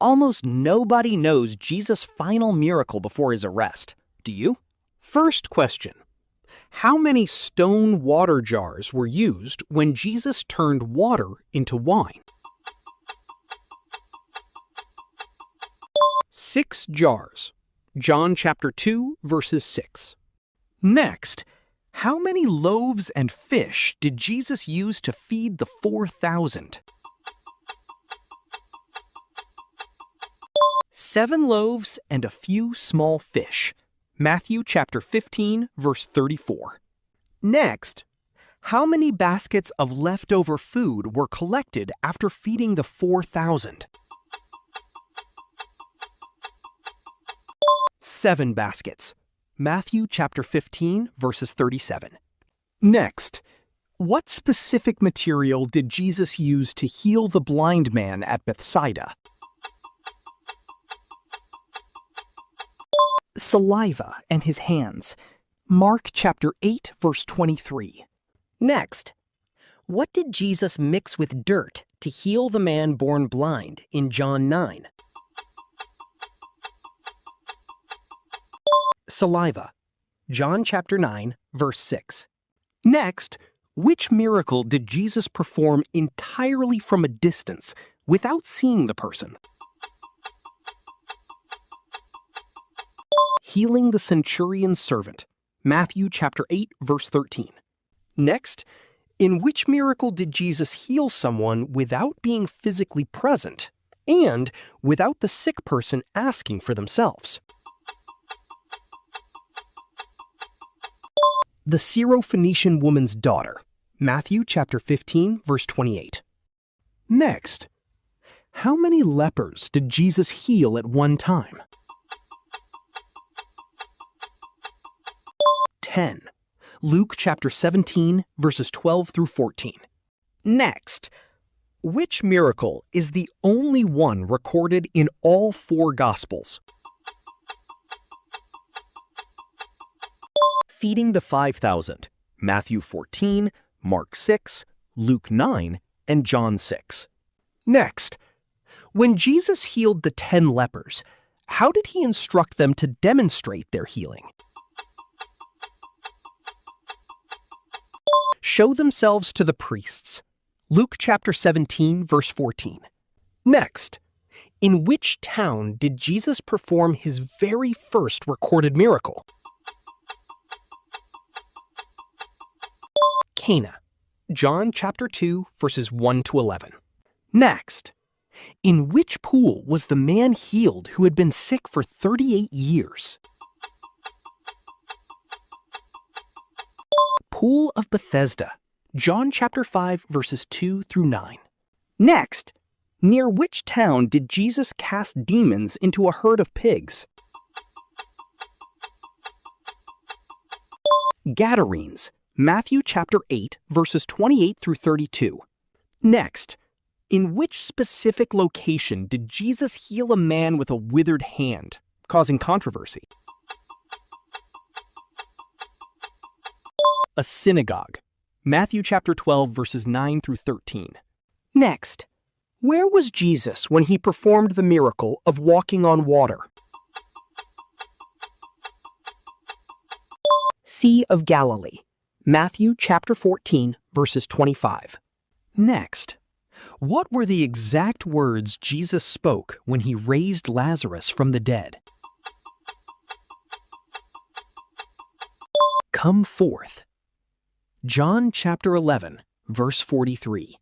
Almost nobody knows Jesus' final miracle before his arrest. Do you? First question. How many stone water jars were used when Jesus turned water into wine? 6 jars. John chapter 2, verses 6. Next, how many loaves and fish did Jesus use to feed the 4,000? 7 loaves and a few small fish. Matthew chapter 15, verse 34. Next, how many baskets of leftover food were collected after feeding the 4,000? 7 baskets. Matthew chapter 15, verses 37. Next, what specific material did Jesus use to heal the blind man at Bethsaida? Saliva and his hands. Mark chapter 8, verse 23. Next, what did Jesus mix with dirt to heal the man born blind in John 9? Saliva. John chapter 9, verse 6. Next, which miracle did Jesus perform entirely from a distance without seeing the person? Healing the centurion's servant. Matthew chapter 8, verse 13. Next, in which miracle did Jesus heal someone without being physically present and without the sick person asking for themselves? The Syrophoenician woman's daughter. Matthew chapter 15, verse 28. Next, how many lepers did Jesus heal at one time? 10. Luke chapter 17, verses 12 through 14. Next, which miracle is the only one recorded in all 4 Gospels? Feeding the 5,000. Matthew 14, Mark 6, Luke 9, and John 6. Next, when Jesus healed the 10 lepers, how did he instruct them to demonstrate their healing? Show themselves to the priests. Luke chapter 17, verse 14. Next, in which town did Jesus perform his very first recorded miracle? Cana. John chapter 2, verses 1 to 11. Next, in which pool was the man healed who had been sick for 38 years? Pool of Bethesda. John chapter 5, verses 2 through 9. Next, near which town did Jesus cast demons into a herd of pigs? Gadarenes. Matthew chapter 8, verses 28 through 32. Next, in which specific location did Jesus heal a man with a withered hand, causing controversy? A synagogue. Matthew chapter 12, verses 9 through 13. Next, where was Jesus when he performed the miracle of walking on water? Sea of Galilee. Matthew chapter 14, verses 25. Next, what were the exact words Jesus spoke when he raised Lazarus from the dead? Come forth. John chapter 11, verse 43.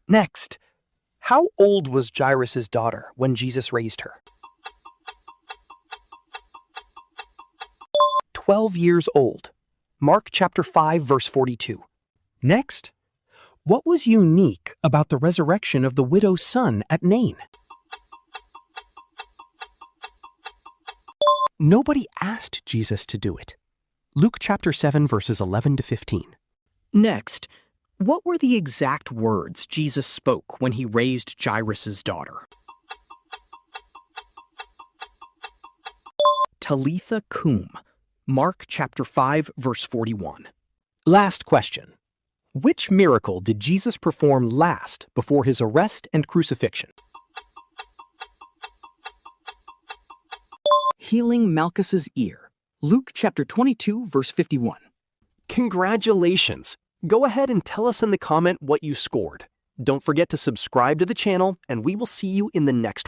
Next, how old was Jairus' daughter when Jesus raised her? 12 years old. Mark chapter 5, verse 42. Next, what was unique about the resurrection of the widow's son at Nain? Nobody asked Jesus to do it. Luke chapter 7, verses 11 to 15. Next, what were the exact words Jesus spoke when he raised Jairus' daughter? Talitha cum. Mark chapter 5, verse 41. Last question. Which miracle did Jesus perform last before his arrest and crucifixion? healing Malchus's ear. Luke chapter 22, verse 51. Congratulations! Go ahead and tell us in the comment what you scored. Don't forget to subscribe to the channel, and we will see you in the next one.